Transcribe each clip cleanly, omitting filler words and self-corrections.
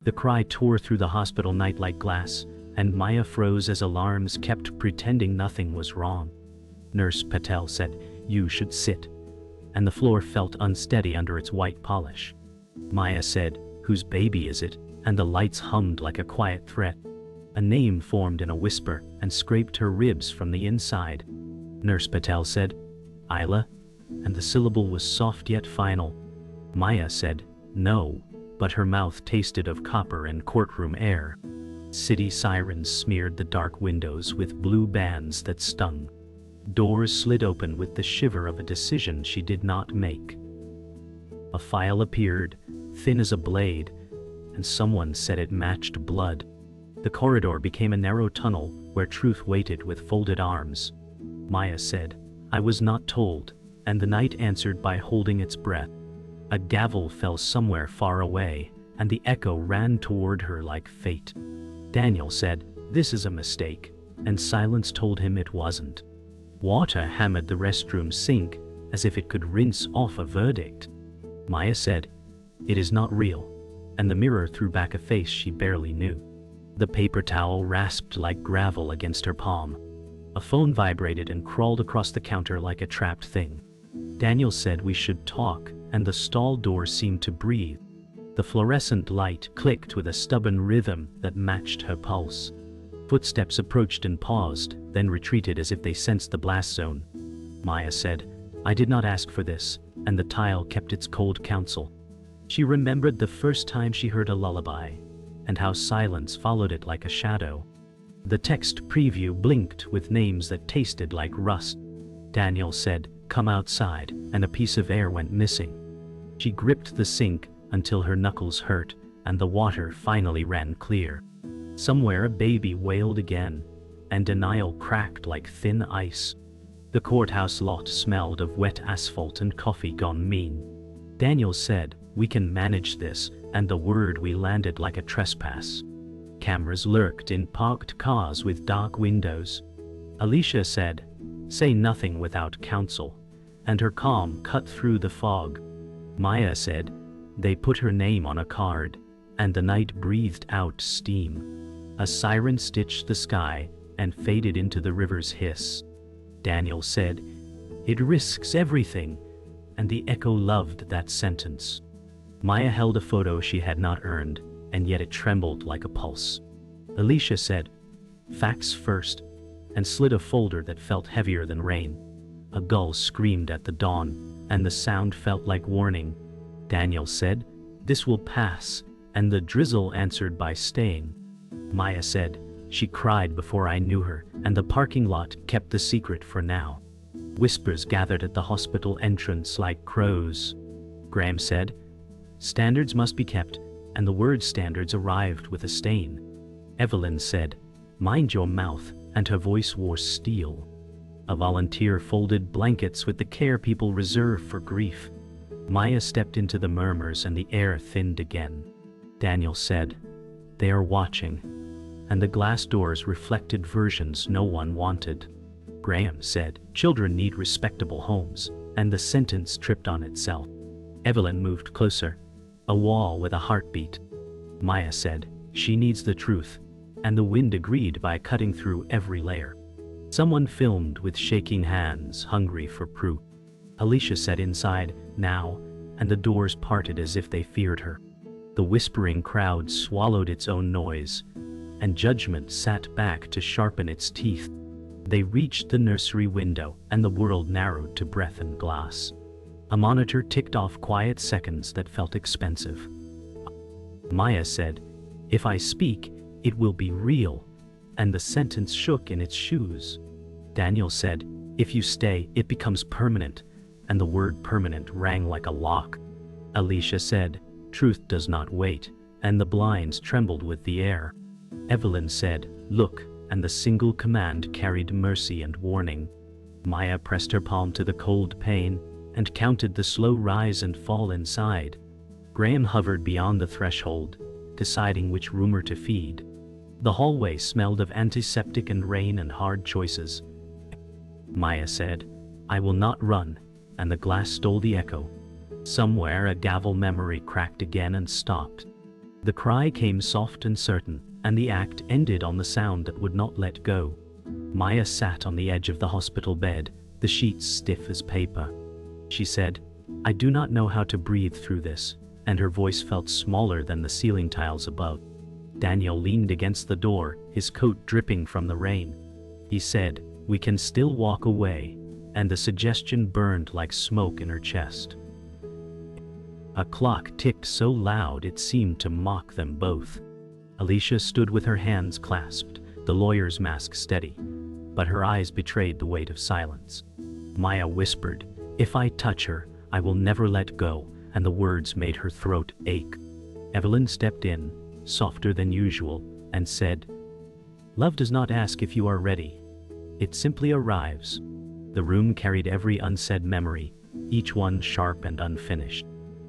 The cry tore through the hospital night like glass, and Maya froze as alarms kept pretending nothing was wrong. Nurse Patel said, "You should sit," and the floor felt unsteady under its white polish. Maya said, "Whose baby is it?" and the lights hummed like a quiet threat. A name formed in a whisper and scraped her ribs from the inside. Nurse Patel said, "Isla," and the syllable was soft yet final. Maya said, "No," but her mouth tasted of copper and courtroom air. City sirens smeared the dark windows with blue bands that stung. Doors slid open with the shiver of a decision she did not make. A file appeared, thin as a blade, and someone said it matched blood. The corridor became a narrow tunnel where truth waited with folded arms. Maya said, "I was not told," and the night answered by holding its breath. A gavel fell somewhere far away, and the echo ran toward her like fate. Daniel said, "This is a mistake," and silence told him it wasn't. Water hammered the restroom sink as if it could rinse off a verdict. Maya said, "It is not real," and the mirror threw back a face she barely knew. The paper towel rasped like gravel against her palm. A phone vibrated and crawled across the counter like a trapped thing. Daniel said we should talk, and the stall door seemed to breathe. The fluorescent light clicked with a stubborn rhythm that matched her pulse. Footsteps approached and paused, then retreated as if they sensed the blast zone. Maya said, "I did not ask for this," and the tile kept its cold counsel. She remembered the first time she heard a lullaby, and how silence followed it like a shadow. The text preview blinked with names that tasted like rust. Daniel said, "Come outside," and a piece of air went missing. She gripped the sink until her knuckles hurt, and the water finally ran clear. Somewhere a baby wailed again, and denial cracked like thin ice. The courthouse lot smelled of wet asphalt and coffee gone mean. Daniel said, "We can manage this," and the word we landed like a trespass. Cameras lurked in parked cars with dark windows. Alicia said, "Say nothing without counsel," and her calm cut through the fog. Maya said, "They put her name on a card," and the night breathed out steam. A siren stitched the sky and faded into the river's hiss. Daniel said, "It risks everything," and the echo loved that sentence. Maya held a photo she had not earned, and yet it trembled like a pulse. Alicia said, "Facts first," and slid a folder that felt heavier than rain. A gull screamed at the dawn, and the sound felt like warning. Daniel said, "This will pass," and the drizzle answered by staying. Maya said, "She cried before I knew her, and the parking lot kept the secret for now." Whispers gathered at the hospital entrance like crows. Graham said, "Standards must be kept," and the word standards arrived with a stain. Evelyn said, "Mind your mouth," and her voice wore steel. A volunteer folded blankets with the care people reserve for grief. Maya stepped into the murmurs and the air thinned again. Daniel said, "They are watching," and the glass doors reflected versions no one wanted. Graham said, "Children need respectable homes," and the sentence tripped on itself. Evelyn moved closer, a wall with a heartbeat. Maya said, "She needs the truth," and the wind agreed by cutting through every layer. Someone filmed with shaking hands, hungry for proof. Alicia said inside, "Now," and the doors parted as if they feared her. The whispering crowd swallowed its own noise, and judgment sat back to sharpen its teeth. They reached the nursery window, and the world narrowed to breath and glass. A monitor ticked off quiet seconds that felt expensive. Maya said, "If I speak, it will be real," and the sentence shook in its shoes. Daniel said, "If you stay, it becomes permanent," and the word permanent rang like a lock. Alicia said, "Truth does not wait," and the blinds trembled with the air. Evelyn said, "Look," and the single command carried mercy and warning. Maya pressed her palm to the cold pane and counted the slow rise and fall inside. Graham hovered beyond the threshold, deciding which rumor to feed. The hallway smelled of antiseptic and rain and hard choices. Maya said, "I will not run," and the glass stole the echo. Somewhere a gavel memory cracked again and stopped. The cry came soft and certain, and the act ended on the sound that would not let go. Maya sat on the edge of the hospital bed, the sheets stiff as paper. She said, "I do not know how to breathe through this," and her voice felt smaller than the ceiling tiles above. Daniel leaned against the door, his coat dripping from the rain. He said, "We can still walk away," and the suggestion burned like smoke in her chest. A clock ticked so loud it seemed to mock them both. Alicia stood with her hands clasped, the lawyer's mask steady, but her eyes betrayed the weight of silence. Maya whispered, "If I touch her, I will never let go," and the words made her throat ache. Evelyn stepped in, softer than usual, and said, "Love does not ask if you are ready. It simply arrives." The room carried every unsaid memory, each one sharp and unfinished.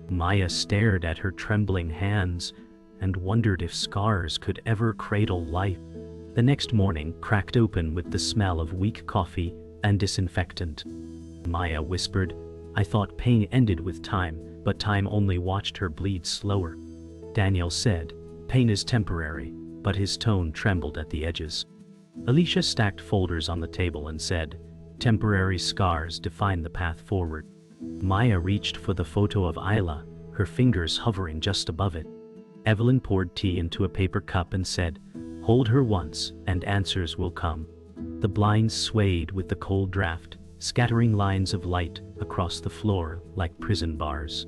Maya stared at her trembling hands and wondered if scars could ever cradle life. The next morning cracked open with the smell of weak coffee and disinfectant. Maya whispered, "I thought pain ended with time, but time only watched her bleed slower." Daniel said, "Pain is temporary," but his tone trembled at the edges. Alicia stacked folders on the table and said, "Temporary scars define the path forward." Maya reached for the photo of Isla, her fingers hovering just above it. Evelyn poured tea into a paper cup and said, "Hold her once, and answers will come." The blinds swayed with the cold draft, scattering lines of light across the floor like prison bars.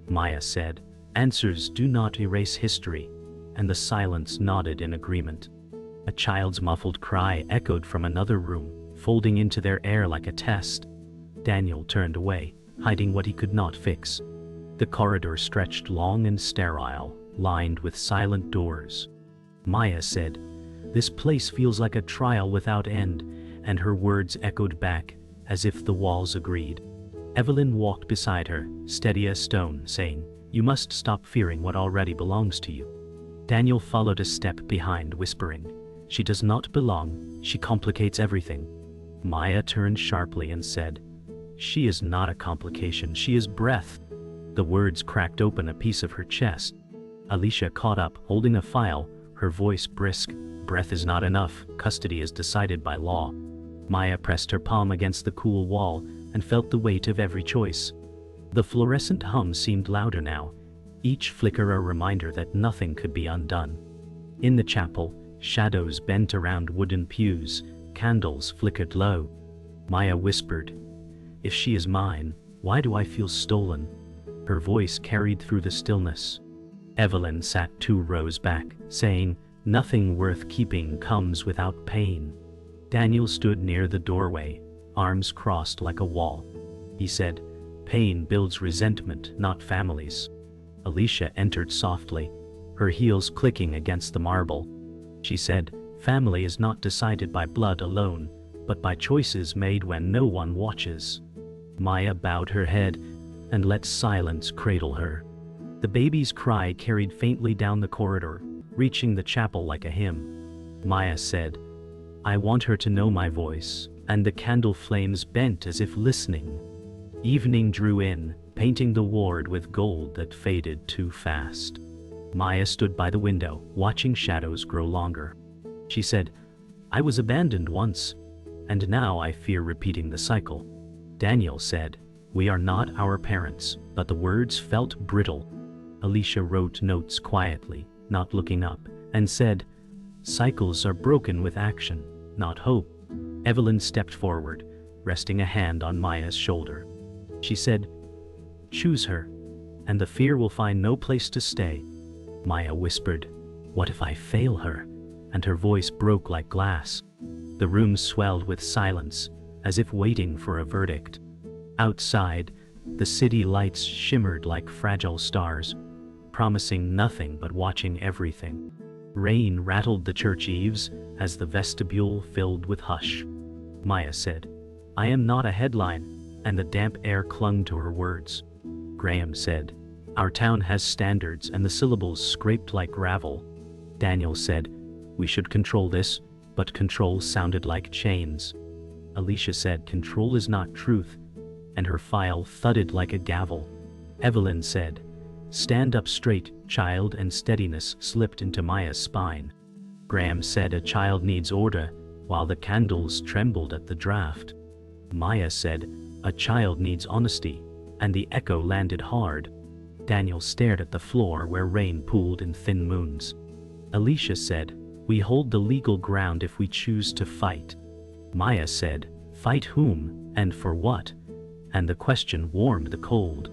Maya said, "Answers do not erase history," and the silence nodded in agreement. A child's muffled cry echoed from another room, folding into their air like a test. Daniel turned away, hiding what he could not fix. The corridor stretched long and sterile, lined with silent doors. Maya said, "This place feels like a trial without end," and her words echoed back, as if the walls agreed. Evelyn walked beside her, steady as stone, saying, "You must stop fearing what already belongs to you." Daniel followed a step behind, whispering, "She does not belong, she complicates everything." Maya turned sharply and said, "She is not a complication, she is breath." The words cracked open a piece of her chest. Alicia caught up, holding a file, her voice brisk. "Breath is not enough, custody is decided by law." Maya pressed her palm against the cool wall and felt the weight of every choice. The fluorescent hum seemed louder now, each flicker a reminder that nothing could be undone. In the chapel, shadows bent around wooden pews, candles flickered low. Maya whispered, "If she is mine, why do I feel stolen?" Her voice carried through the stillness. Evelyn sat 2 rows back, saying, "Nothing worth keeping comes without pain." Daniel stood near the doorway, arms crossed like a wall. He said, "Pain builds resentment, not families." Alicia entered softly, her heels clicking against the marble. She said, "Family is not decided by blood alone, but by choices made when no one watches." Maya bowed her head and let silence cradle her. The baby's cry carried faintly down the corridor, reaching the chapel like a hymn. Maya said, "I want her to know my voice," and the candle flames bent as if listening. Evening drew in, painting the ward with gold that faded too fast. Maya stood by the window, watching shadows grow longer. She said, "I was abandoned once, and now I fear repeating the cycle." Daniel said, "We are not our parents," but the words felt brittle. Alicia wrote notes quietly, not looking up, and said, "Cycles are broken with action, not hope." Evelyn stepped forward, resting a hand on Maya's shoulder. She said, "Choose her, and the fear will find no place to stay." Maya whispered, "What if I fail her?" And her voice broke like glass. The room swelled with silence, as if waiting for a verdict. Outside, the city lights shimmered like fragile stars, promising nothing but watching everything. Rain rattled the church eaves as the vestibule filled with hush. Maya said, "I am not a headline," and the damp air clung to her words. Graham said, "Our town has standards," and the syllables scraped like gravel. Daniel said, "We should control this," but control sounded like chains. Alicia said, "Control is not truth," and her file thudded like a gavel. Evelyn said, "Stand up straight, child," and steadiness slipped into Maya's spine. Graham said, "A child needs order," while the candles trembled at the draft. Maya said, "A child needs honesty," and the echo landed hard. Daniel stared at the floor where rain pooled in thin moons. Alicia said, "We hold the legal ground if we choose to fight." Maya said, "Fight whom, and for what?" And the question warmed the cold.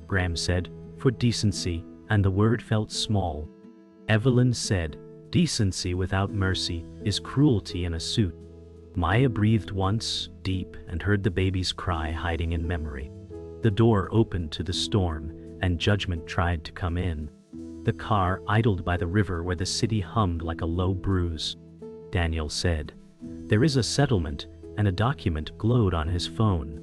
Graham said, "For decency," and the word felt small. Evelyn said, "Decency without mercy is cruelty in a suit." Maya breathed once, deep, and heard the baby's cry hiding in memory. The door opened to the storm, and judgment tried to come in. The car idled by the river where the city hummed like a low bruise. Daniel said, "There is a settlement," and a document glowed on his phone.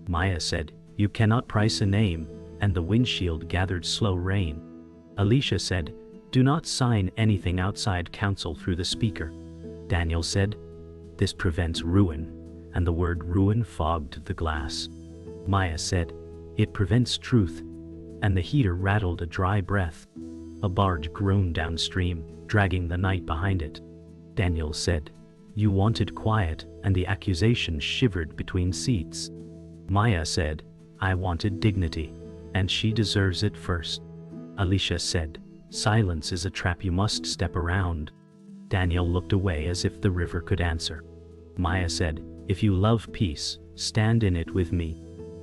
Maya said, "You cannot price a name," and the windshield gathered slow rain. Alicia said, "Do not sign anything outside counsel," through the speaker. Daniel said, "This prevents ruin," and the word ruin fogged the glass. Maya said, "It prevents truth," and the heater rattled a dry breath. A barge groaned downstream, dragging the night behind it. Daniel said, "You wanted quiet," and the accusation shivered between seats. Maya said, "I wanted dignity, and she deserves it first." Alicia said, "Silence is a trap you must step around." Daniel looked away as if the river could answer. Maya said, "If you love peace, stand in it with me."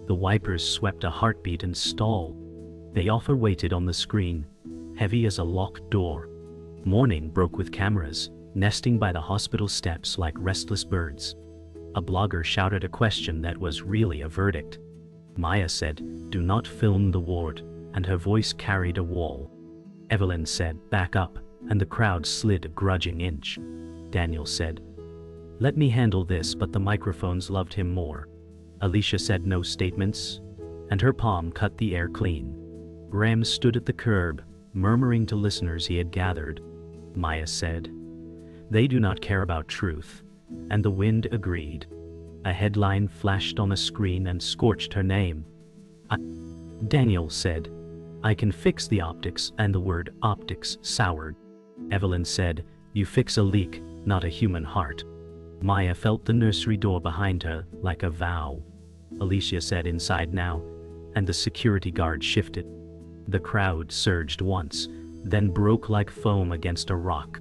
The wipers swept a heartbeat and stalled. The offer waited on the screen, heavy as a locked door. Morning broke with cameras, nesting by the hospital steps like restless birds. A blogger shouted a question that was really a verdict. Maya said, "Do not film the ward," and her voice carried a wall. Evelyn said, "Back up," and the crowd slid a grudging inch. Daniel said, "Let me handle this," but the microphones loved him more. Alicia said no statements, and her palm cut the air clean. Graham stood at the curb, murmuring to listeners he had gathered. Maya said, "They do not care about truth," and the wind agreed. A headline flashed on a screen and scorched her name. Daniel said, "I can fix the optics," and the word optics soured. Evelyn said, "You fix a leak, not a human heart." Maya felt the nursery door behind her, like a vow. Alicia said, "Inside now," and the security guard shifted. The crowd surged once, then broke like foam against a rock.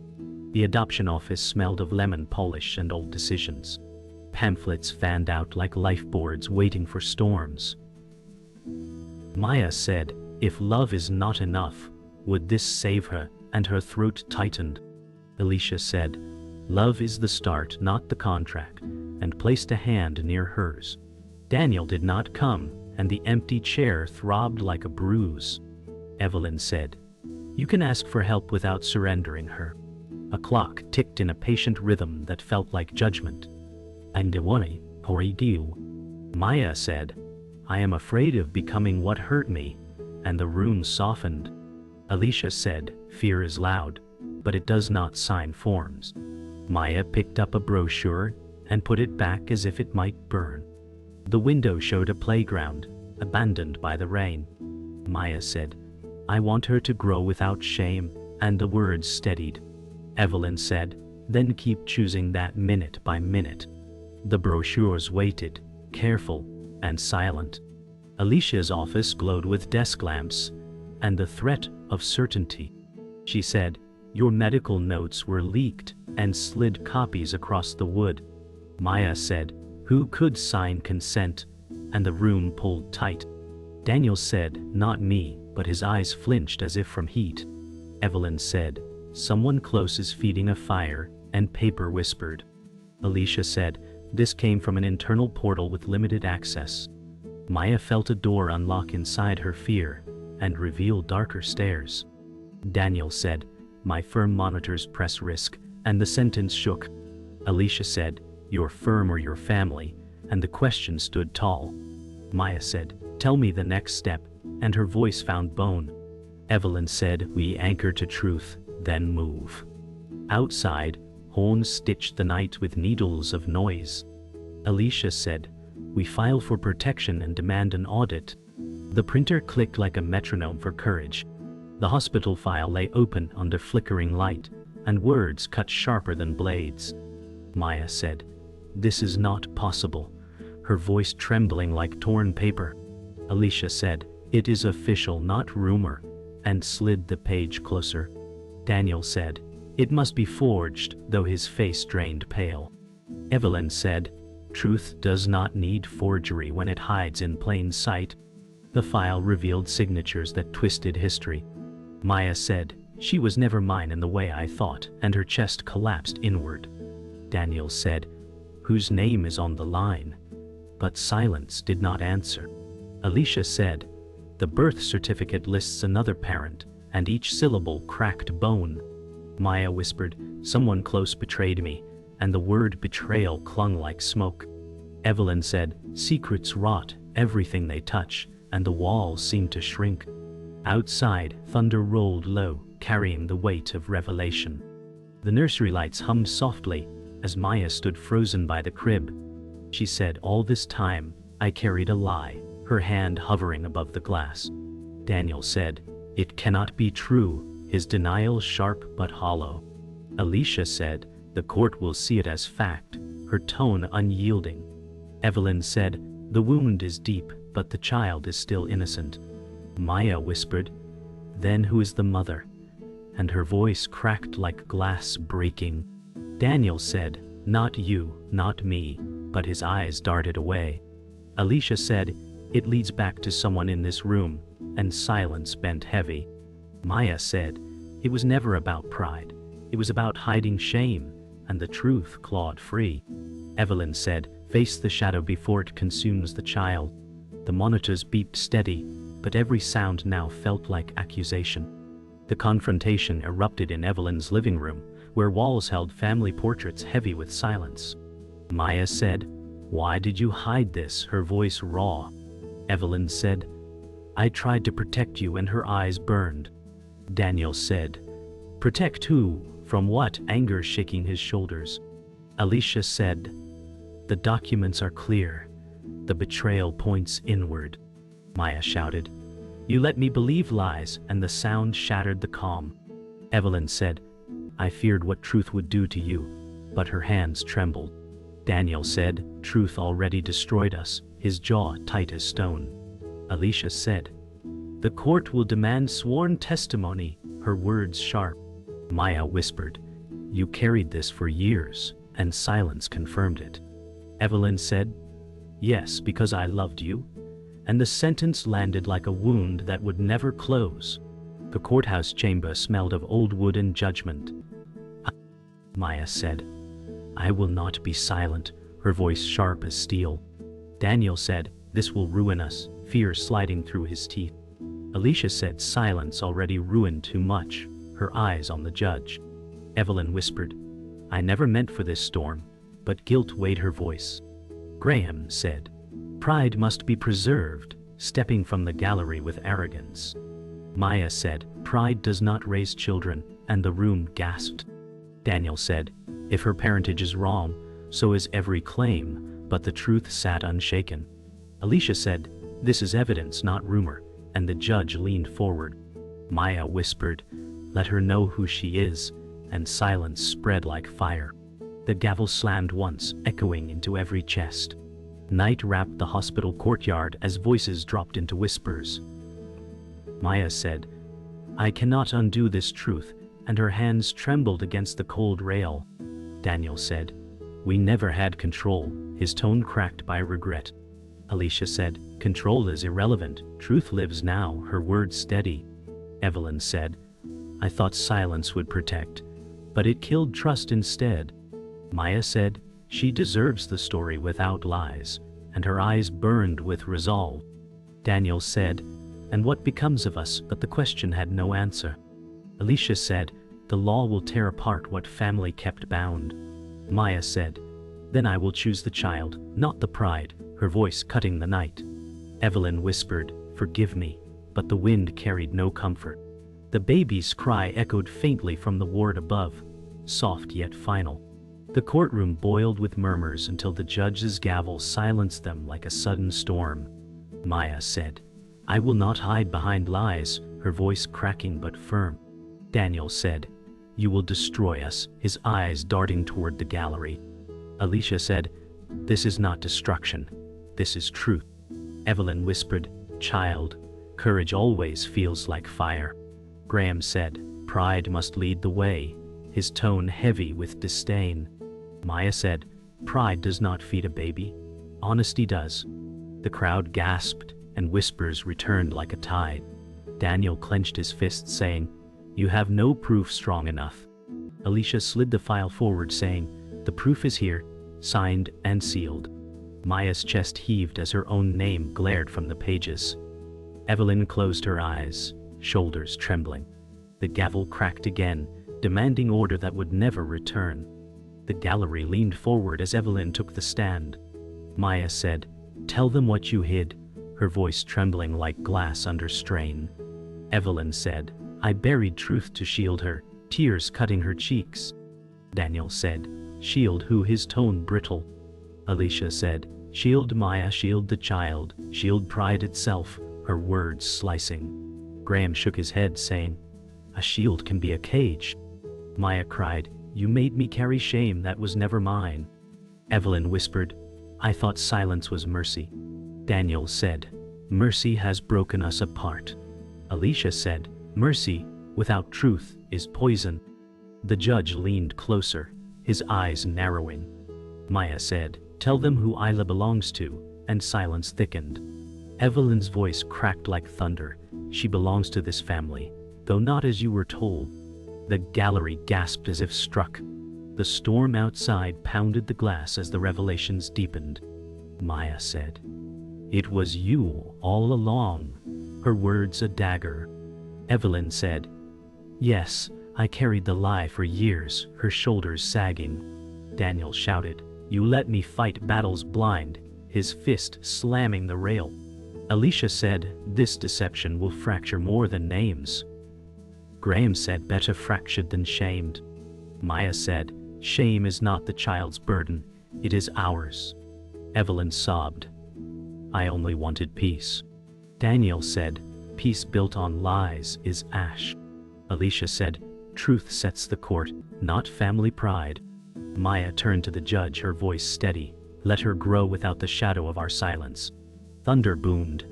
The adoption office smelled of lemon polish and old decisions. Pamphlets fanned out like lifeboards waiting for storms. Maya said, "If love is not enough, would this save her?" and her throat tightened. Alicia said, "Love is the start, not the contract," and placed a hand near hers. Daniel did not come, and the empty chair throbbed like a bruise. Evelyn said, "You can ask for help without surrendering her." A clock ticked in a patient rhythm that felt like judgment. "And worry, deal." Maya said, "I am afraid of becoming what hurt me," and the room softened. Alicia said, "Fear is loud, but it does not sign forms." Maya picked up a brochure and put it back as if it might burn. The window showed a playground, abandoned by the rain. Maya said, "I want her to grow without shame," and the words steadied. Evelyn said, "Then keep choosing that minute by minute." The brochures waited, careful and silent. Alicia's office glowed with desk lamps and the threat of certainty. She said, "Your medical notes were leaked," and slid copies across the wood. Maya said, "Who could sign consent?" and the room pulled tight. Daniel said, "Not me," but his eyes flinched as if from heat. Evelyn said, "Someone close is feeding a fire," and paper whispered. Alicia said, "This came from an internal portal with limited access." Maya felt a door unlock inside her fear and reveal darker stairs. Daniel said, "My firm monitors press risk," and the sentence shook. Alicia said, "Your firm or your family?" and the question stood tall. Maya said, "Tell me the next step," and her voice found bone. Evelyn said, "We anchor to truth, then move." Outside, horns stitched the night with needles of noise. Alicia said, "We file for protection and demand an audit." The printer clicked like a metronome for courage, The hospital file lay open under flickering light, and words cut sharper than blades. Maya said, "This is not possible," her voice trembling like torn paper. Alicia said, "It is official, not rumor," and slid the page closer. Daniel said, "It must be forged," though his face drained pale. Evelyn said, "Truth does not need forgery when it hides in plain sight." The file revealed signatures that twisted history. Maya said, "She was never mine in the way I thought," and her chest collapsed inward. Daniel said, "Whose name is on the line?" But silence did not answer. Alicia said, "The birth certificate lists another parent, and each syllable cracked bone." Maya whispered, "Someone close betrayed me," and the word betrayal clung like smoke. Evelyn said, "Secrets rot everything they touch," and the walls seemed to shrink. Outside, thunder rolled low, carrying the weight of revelation. The nursery lights hummed softly as Maya stood frozen by the crib. She said, "All this time, I carried a lie," her hand hovering above the glass. Daniel said, "It cannot be true," his denial sharp but hollow. Alicia said, "The court will see it as fact," her tone unyielding. Evelyn said, "The wound is deep, but the child is still innocent." Maya whispered, "Then who is the mother?" And her voice cracked like glass breaking. Daniel said, "Not you, not me," but his eyes darted away. Alicia said, "It leads back to someone in this room," and silence bent heavy. Maya said, "It was never about pride. It was about hiding shame," and the truth clawed free. Evelyn said, "Face the shadow before it consumes the child." The monitors beeped steady, but every sound now felt like accusation. The confrontation erupted in Evelyn's living room, where walls held family portraits heavy with silence. Maya said, "Why did you hide this?" her voice raw. Evelyn said, "I tried to protect you," and her eyes burned. Daniel said, "Protect who? From what?" anger shaking his shoulders. Alicia said, "The documents are clear. The betrayal points inward." Maya shouted, "You let me believe lies," and the sound shattered the calm. Evelyn said, "I feared what truth would do to you," but her hands trembled. Daniel said, "Truth already destroyed us," his jaw tight as stone. Alicia said, "The court will demand sworn testimony," her words sharp. Maya whispered, "You carried this for years," and silence confirmed it. Evelyn said, "Yes, because I loved you," and the sentence landed like a wound that would never close. The courthouse chamber smelled of old wood and judgment. Maya said, "I will not be silent," her voice sharp as steel. Daniel said, "This will ruin us," fear sliding through his teeth. Alicia said, "Silence already ruined too much," her eyes on the judge. Evelyn whispered, "I never meant for this storm," but guilt weighed her voice. Graham said, "Pride must be preserved," stepping from the gallery with arrogance. Maya said, "Pride does not raise children," and the room gasped. Daniel said, "If her parentage is wrong, so is every claim," but the truth sat unshaken. Alicia said, "This is evidence, not rumor," and the judge leaned forward. Maya whispered, "Let her know who she is," and silence spread like fire. The gavel slammed once, echoing into every chest. Night wrapped the hospital courtyard as voices dropped into whispers. Maya said, "I cannot undo this truth," and her hands trembled against the cold rail. Daniel said, "We never had control," his tone cracked by regret. Alicia said, "Control is irrelevant, truth lives now," her words steady. Evelyn said, "I thought silence would protect, but it killed trust instead." Maya said, "She deserves the story without lies," and her eyes burned with resolve. Daniel said, "And what becomes of us?" but the question had no answer. Alicia said, "The law will tear apart what family kept bound." Maya said, "Then I will choose the child, not the pride," her voice cutting the night. Evelyn whispered, "Forgive me," but the wind carried no comfort. The baby's cry echoed faintly from the ward above, soft yet final. The courtroom boiled with murmurs until the judge's gavel silenced them like a sudden storm. Maya said, "I will not hide behind lies," her voice cracking but firm. Daniel said, "You will destroy us," his eyes darting toward the gallery. Alicia said, "This is not destruction. This is truth." Evelyn whispered, "Child, courage always feels like fire." Graham said, "Pride must lead the way," his tone heavy with disdain. Maya said, "Pride does not feed a baby. Honesty does." The crowd gasped, and whispers returned like a tide. Daniel clenched his fists, saying, "You have no proof strong enough." Alicia slid the file forward, saying, "The proof is here, signed and sealed." Maya's chest heaved as her own name glared from the pages. Evelyn closed her eyes, shoulders trembling. The gavel cracked again, demanding order that would never return. The gallery leaned forward as Evelyn took the stand. Maya said, "Tell them what you hid," her voice trembling like glass under strain. Evelyn said, "I buried truth to shield her," tears cutting her cheeks. Daniel said, "Shield who?" his tone brittle. Alicia said, "Shield Maya, shield the child, shield pride itself," her words slicing. Graham shook his head, saying, "A shield can be a cage." Maya cried, "You made me carry shame that was never mine." Evelyn whispered, "I thought silence was mercy." Daniel said, "Mercy has broken us apart." Alicia said, "Mercy, without truth, is poison." The judge leaned closer, his eyes narrowing. Maya said, "Tell them who Isla belongs to," and silence thickened. Evelyn's voice cracked like thunder. "She belongs to this family, though not as you were told." The gallery gasped as if struck. The storm outside pounded the glass as the revelations deepened. Maya said, "It was you all along," her words a dagger. Evelyn said, "Yes, I carried the lie for years," her shoulders sagging. Daniel shouted, "You let me fight battles blind," his fist slamming the rail. Alicia said, "This deception will fracture more than names." Graham said, "Better fractured than shamed." Maya said, "Shame is not the child's burden, it is ours." Evelyn sobbed, "I only wanted peace." Daniel said, "Peace built on lies is ash." Alicia said, "Truth sets the court, not family pride." Maya turned to the judge, her voice steady, "Let her grow without the shadow of our silence." Thunder boomed,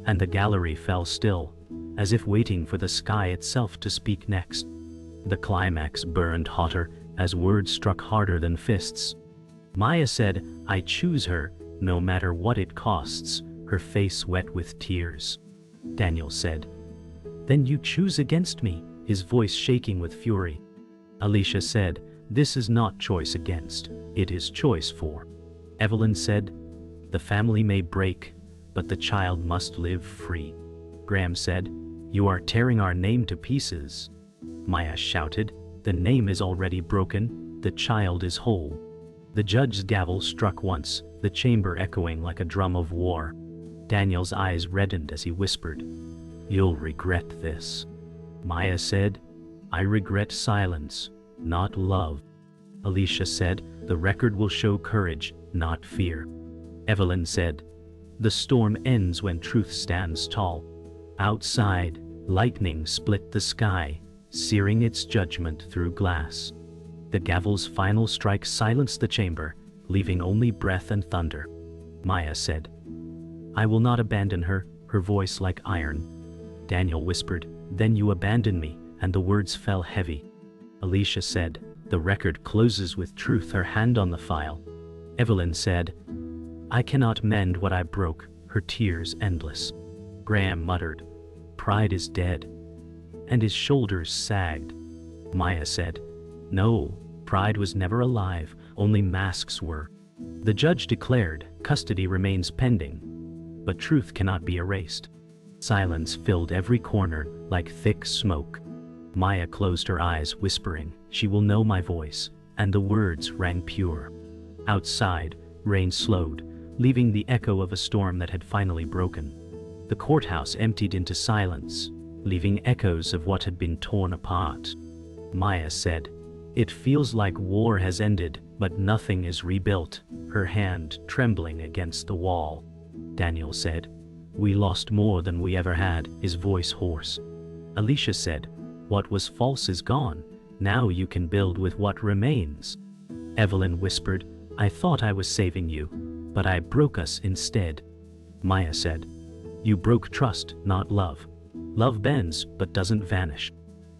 and the gallery fell still, as if waiting for the sky itself to speak next. The climax burned hotter as words struck harder than fists. Maya said, "I choose her, no matter what it costs," her face wet with tears. Daniel said, "Then you choose against me," his voice shaking with fury. Alicia said, "This is not choice against, it is choice for." Evelyn said, "The family may break, but the child must live free." Graham said, "You are tearing our name to pieces." Maya shouted, "The name is already broken, the child is whole." The judge's gavel struck once, the chamber echoing like a drum of war. Daniel's eyes reddened as he whispered, "You'll regret this." Maya said, "I regret silence, not love." Alicia said, "The record will show courage, not fear." Evelyn said, "The storm ends when truth stands tall." Outside, lightning split the sky, searing its judgment through glass. The gavel's final strike silenced the chamber, leaving only breath and thunder. Maya said, "I will not abandon her," her voice like iron. Daniel whispered, "Then you abandon me," and the words fell heavy. Alicia said, "The record closes with truth," her hand on the file. Evelyn said, "I cannot mend what I broke," her tears endless. Graham muttered, "Pride is dead," and his shoulders sagged. Maya said, "No, pride was never alive, only masks were." The judge declared, "Custody remains pending," but truth cannot be erased. Silence filled every corner like thick smoke. Maya closed her eyes, whispering, "She will know my voice," and the words rang pure. Outside, rain slowed, leaving the echo of a storm that had finally broken. The courthouse emptied into silence, leaving echoes of what had been torn apart. Maya said, "It feels like war has ended, but nothing is rebuilt," her hand trembling against the wall. Daniel said, "We lost more than we ever had," his voice hoarse. Alicia said, "What was false is gone. Now you can build with what remains." Evelyn whispered, "I thought I was saving you, but I broke us instead." Maya said, "You broke trust, not love. Love bends but doesn't vanish."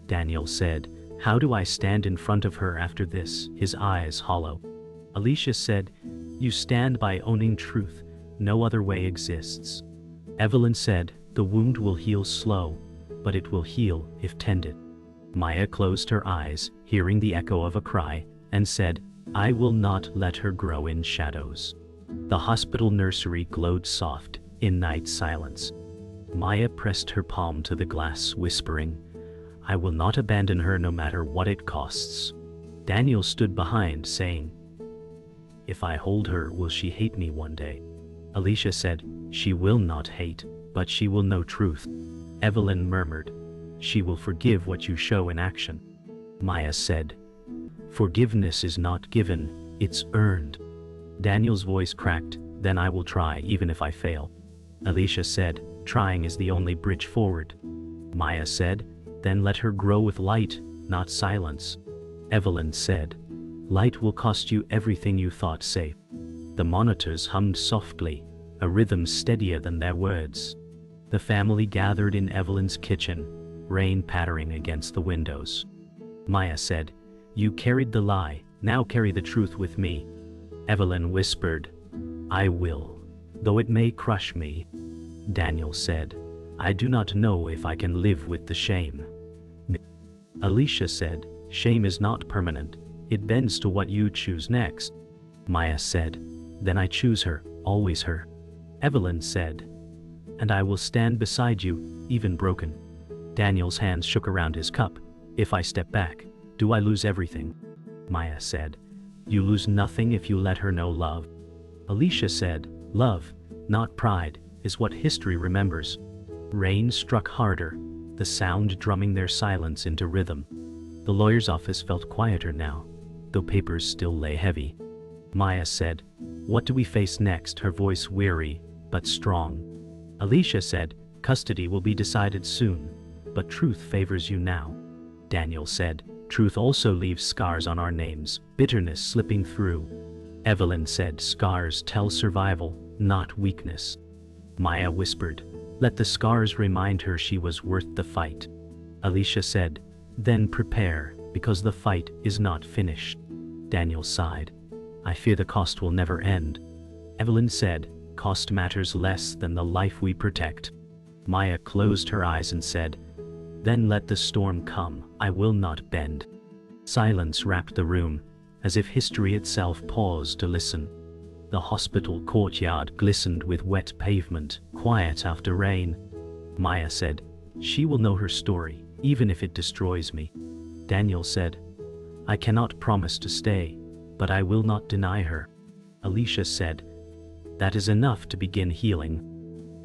Daniel said, "How do I stand in front of her after this?" his eyes hollow. Alicia said, "You stand by owning truth. No other way exists." Evelyn said, "The wound will heal slow, but it will heal if tended." Maya closed her eyes, hearing the echo of a cry, and said, "I will not let her grow in shadows." The hospital nursery glowed soft, in night silence. Maya pressed her palm to the glass, whispering, "I will not abandon her no matter what it costs." Daniel stood behind, saying, "If I hold her, will she hate me one day?" Alicia said, "She will not hate, but she will know truth." Evelyn murmured, "She will forgive what you show in action." Maya said, "Forgiveness is not given, it's earned." Daniel's voice cracked, "Then I will try even if I fail." Alicia said, "Trying is the only bridge forward." Maya said, "Then let her grow with light, not silence." Evelyn said, "Light will cost you everything you thought safe." The monitors hummed softly, a rhythm steadier than their words. The family gathered in Evelyn's kitchen, rain pattering against the windows. Maya said, "You carried the lie, now carry the truth with me." Evelyn whispered, "I will, though it may crush me." Daniel said, "I do not know if I can live with the shame." Alicia said, "Shame is not permanent, it bends to what you choose next." Maya said, "Then I choose her, always her." Evelyn said, "And I will stand beside you, even broken." Daniel's hands shook around his cup. "If I step back, do I lose everything?" Maya said, "You lose nothing if you let her know love." Alicia said, "Love, not pride, is what history remembers." Rain struck harder, the sound drumming their silence into rhythm. The lawyer's office felt quieter now, though papers still lay heavy. Maya said, "What do we face next?" her voice weary, but strong. Alicia said, "Custody will be decided soon, but truth favors you now." Daniel said, "Truth also leaves scars on our names, bitterness slipping through." Evelyn said, "Scars tell survival, not weakness." Maya whispered, "Let the scars remind her she was worth the fight." Alicia said, "Then prepare, because the fight is not finished." Daniel sighed, "I fear the cost will never end." Evelyn said, "Cost matters less than the life we protect." Maya closed her eyes and said, "Then let the storm come, I will not bend." Silence wrapped the room, as if history itself paused to listen. The hospital courtyard glistened with wet pavement, quiet after rain. Maya said, "She will know her story, even if it destroys me." Daniel said, "I cannot promise to stay, but I will not deny her." Alicia said, "That is enough to begin healing."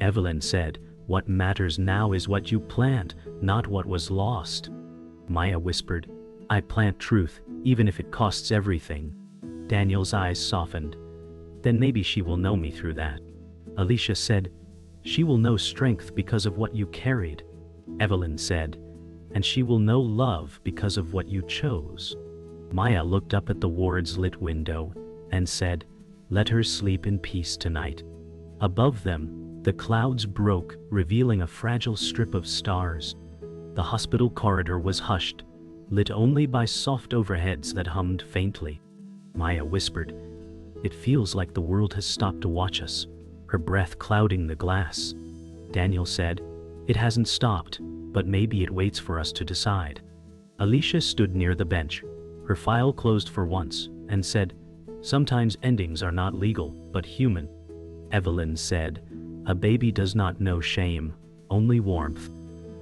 Evelyn said, "What matters now is what you plant, not what was lost." Maya whispered, "I plant truth, even if it costs everything." Daniel's eyes softened. "Then maybe she will know me through that." Alicia said, "She will know strength because of what you carried." Evelyn said, "And she will know love because of what you chose." Maya looked up at the ward's lit window and said, "Let her sleep in peace tonight." Above them, the clouds broke, revealing a fragile strip of stars. The hospital corridor was hushed, lit only by soft overheads that hummed faintly. Maya whispered, "It feels like the world has stopped to watch us," her breath clouding the glass. Daniel said, "It hasn't stopped, but maybe it waits for us to decide." Alicia stood near the bench, her file closed for once, and said, "Sometimes endings are not legal, but human." Evelyn said, "A baby does not know shame, only warmth."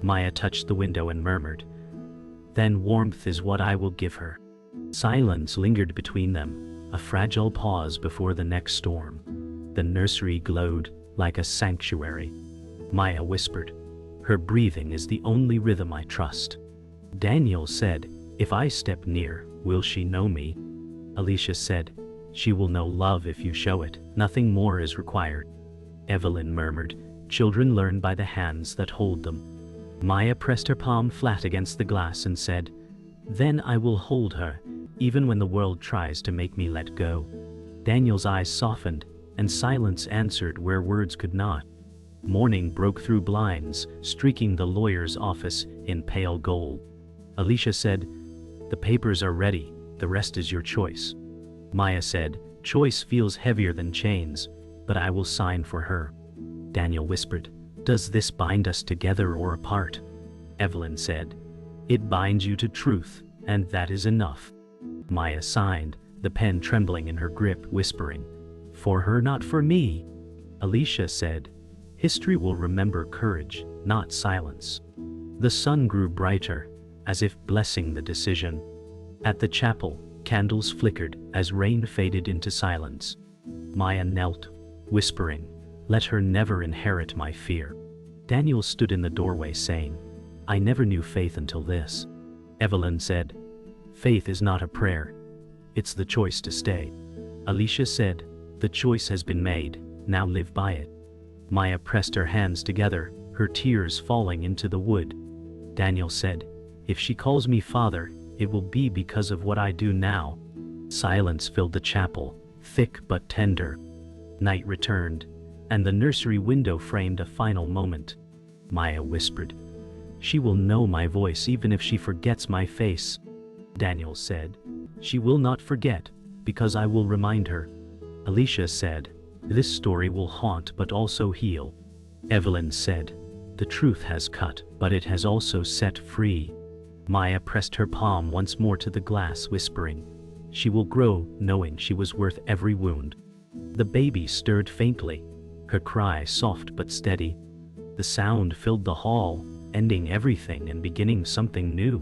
Maya touched the window and murmured, "Then warmth is what I will give her." Silence lingered between them, a fragile pause before the next storm. The nursery glowed like a sanctuary. Maya whispered, "Her breathing is the only rhythm I trust." Daniel said, "If I step near, will she know me?" Alicia said, "She will know love if you show it, nothing more is required." Evelyn murmured, "Children learn by the hands that hold them." Maya pressed her palm flat against the glass and said, "Then I will hold her, even when the world tries to make me let go." Daniel's eyes softened, and silence answered where words could not. Morning broke through blinds, streaking the lawyer's office in pale gold. Alicia said, "The papers are ready, the rest is your choice." Maya said, "Choice feels heavier than chains, but I will sign for her." Daniel whispered, "Does this bind us together or apart?" Evelyn said, "It binds you to truth, and that is enough." Maya signed, the pen trembling in her grip, whispering, "For her, not for me." Alicia said, "History will remember courage, not silence." The sun grew brighter, as if blessing the decision. At the chapel, candles flickered as rain faded into silence. Maya knelt, whispering, "Let her never inherit my fear." Daniel stood in the doorway saying, "I never knew faith until this." Evelyn said, "Faith is not a prayer. It's the choice to stay." Alicia said, "The choice has been made, now live by it." Maya pressed her hands together, her tears falling into the wood. Daniel said, "If she calls me father, it will be because of what I do now." Silence filled the chapel, thick but tender. Night returned, and the nursery window framed a final moment. Maya whispered, "She will know my voice even if she forgets my face." Daniel said, "She will not forget, because I will remind her." Alicia said, "This story will haunt but also heal." Evelyn said, "The truth has cut, but it has also set free." Maya pressed her palm once more to the glass, whispering, "She will grow, knowing she was worth every wound." The baby stirred faintly, her cry soft but steady. The sound filled the hall, ending everything and beginning something new.